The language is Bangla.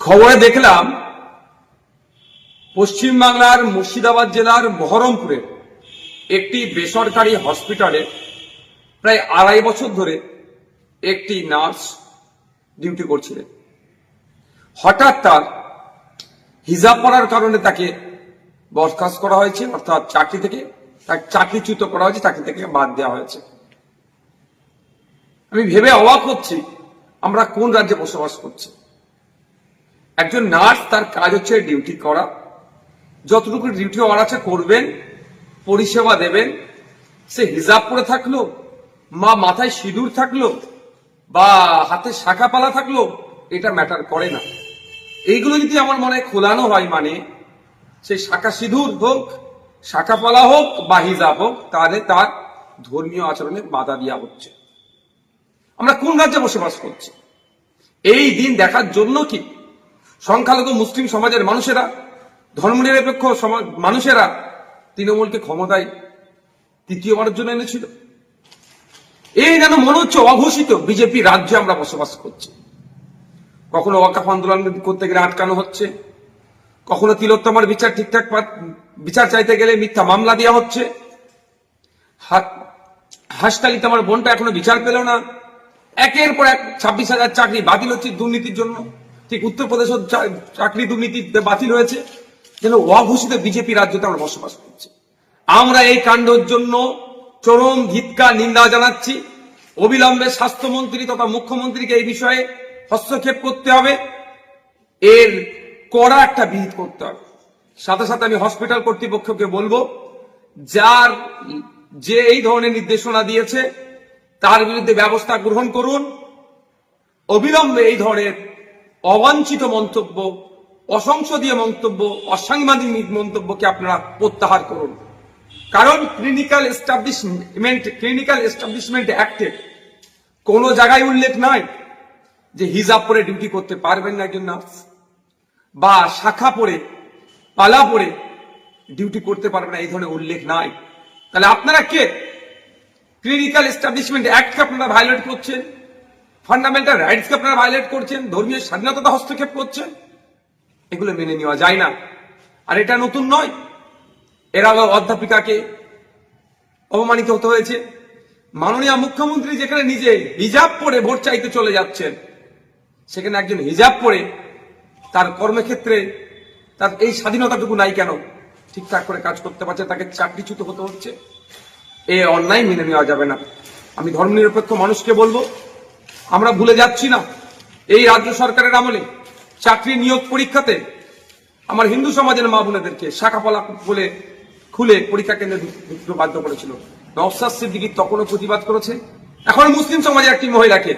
খবরে দেখলাম পশ্চিমবাংলার মুর্শিদাবাদ জেলার বহরমপুরের একটি বেসরকারি হসপিটালে প্রায় 2.5 বছর ধরে একটি নার্স ডিউটি করছিলেন। হঠাৎ তার হিজাব পরার কারণে তাকে বরখাস্ত করা হয়েছে, অর্থাৎ চাকরি থেকে তাকে চাকরিচ্যুত করা হয়েছে, চাকরি থেকে বাদ দেওয়া হয়েছে। আমি ভেবে অবাক হচ্ছি আমরা কোন রাজ্যে বসবাস করছি। একজন নার্স, তার কাজ হচ্ছে ডিউটি করা, যতটুকু ডিউটি হওয়ার আছে করবেন, পরিষেবা দেবেন। সে হিজাব পরে থাকলো, মাথায় সিঁদুর থাকলো, বা হাতে শাখা পালা থাকলো, এটা ম্যাটার করে না। এইগুলো যদি আমার মনে খোলানো হয়, মানে সে শাখা সিঁদুর হোক, শাখা পালা হোক বা হিজাব হোক, তাহলে তার ধর্মীয় আচরণে বাধা দেওয়া হচ্ছে। আমরা কোন রাজ্যে বসবাস করছি? এই দিন দেখার জন্য কি সংখ্যালঘু মুসলিম সমাজের মানুষেরা, ধর্মনিরপেক্ষ মানুষেরা তৃণমূলকে ক্ষমতায় তৃতীয়বারের জন্য এনেছিল? এই যেন মনে হচ্ছে অঘোষিত বিজেপি রাজ্যে আমরা বসবাস করছি। কখনো ওয়াকফ আন্দোলন করতে গেলে আটকানো হচ্ছে, কখনো তিলোত্তমার বিচার ঠিকঠাক বিচার চাইতে গেলে মিথ্যা মামলা দেওয়া হচ্ছে। হাসতালিতে আমার বোনটা এখনো বিচার পেল না। একের পর এক 26,000 চাকরি বাতিল হচ্ছে দুর্নীতির জন্য। ঠিক উত্তরপ্রদেশের চাকরি দুর্নীতি বাতিল হয়েছে। যেন অঘোষিত বিজেপি রাজ্যতে আমরা বসবাস করছি। আমরা এই কাণ্ডের জন্য চরম ধিক্কার নিন্দা জানাচ্ছি। অবিলম্বে স্বাস্থ্যমন্ত্রী তথা মুখ্যমন্ত্রীকে এই বিষয়ে হস্তক্ষেপ করতে হবে, এর কড়া একটা বিহিত করতে হবে। সাথে সাথে আমি হসপিটাল কর্তৃপক্ষকে বলবো, যে এই ধরনের নির্দেশনা দিয়েছে তার বিরুদ্ধে ব্যবস্থা গ্রহণ করুন। অবিলম্বে এই ধরনের অবাঞ্ছিত মন্তব্য, অসংসদীয় মন্তব্য, অসাংবিধানিক মন্তব্যকে আপনারা প্রত্যাহার করুন। কারণ ক্লিনিক্যাল এস্টাবলিশমেন্ট অ্যাক্টে কোনো জায়গায় উল্লেখ নাই যে হিজাব পরে ডিউটি করতে পারবেন না একজন নার্স, বা শাখা পরে পালা পরে ডিউটি করতে পারবেন না, এই ধরনের উল্লেখ নাই। তাহলে আপনারা কে? ক্লিনিক্যাল এস্টাবলিশমেন্ট অ্যাক্টকে আপনারা ভায়োলেট করছেন, ফান্ডামেন্টাল রাইটসকে আপনারা ভায়োলেট করছেন, ধর্মীয় স্বাধীনতা হস্তক্ষেপ করছেন। এগুলো মেনে নেওয়া যায় না। আর এটা নতুন নয়, এর আগে অধ্যাপিকাকে অপমানিত হতে হয়েছে। মাননীয় মুখ্যমন্ত্রী যেখানে নিজে হিজাব পরে ভোট চাইতে চলে যাচ্ছেন, সেখানে একজন হিজাব পরে তার কর্মক্ষেত্রে তার এই স্বাধীনতাটুকু নাই কেন? ঠিকঠাক করে কাজ করতে পারছে, তাকে চাকরিচ্যুত হতে হচ্ছে। এ অন্যায় মেনে নেওয়া যাবে না। আমি ধর্মনিরপেক্ষ মানুষকে বলবো, আমরা ভুলে যাচ্ছি না এই রাজ্য সরকারের আমলে চাকরি নিয়োগ পরীক্ষাতে আমার হিন্দু সমাজের মা বোনেদেরকে শাখাপালা বলে খুলে পরীক্ষা কেন্দ্রে ঢুকতে বাধ্য করেছিল। নওশাদ সিদ্দিকী তখনও প্রতিবাদ করেছে। এখন মুসলিম সমাজের একটি মহিলাকে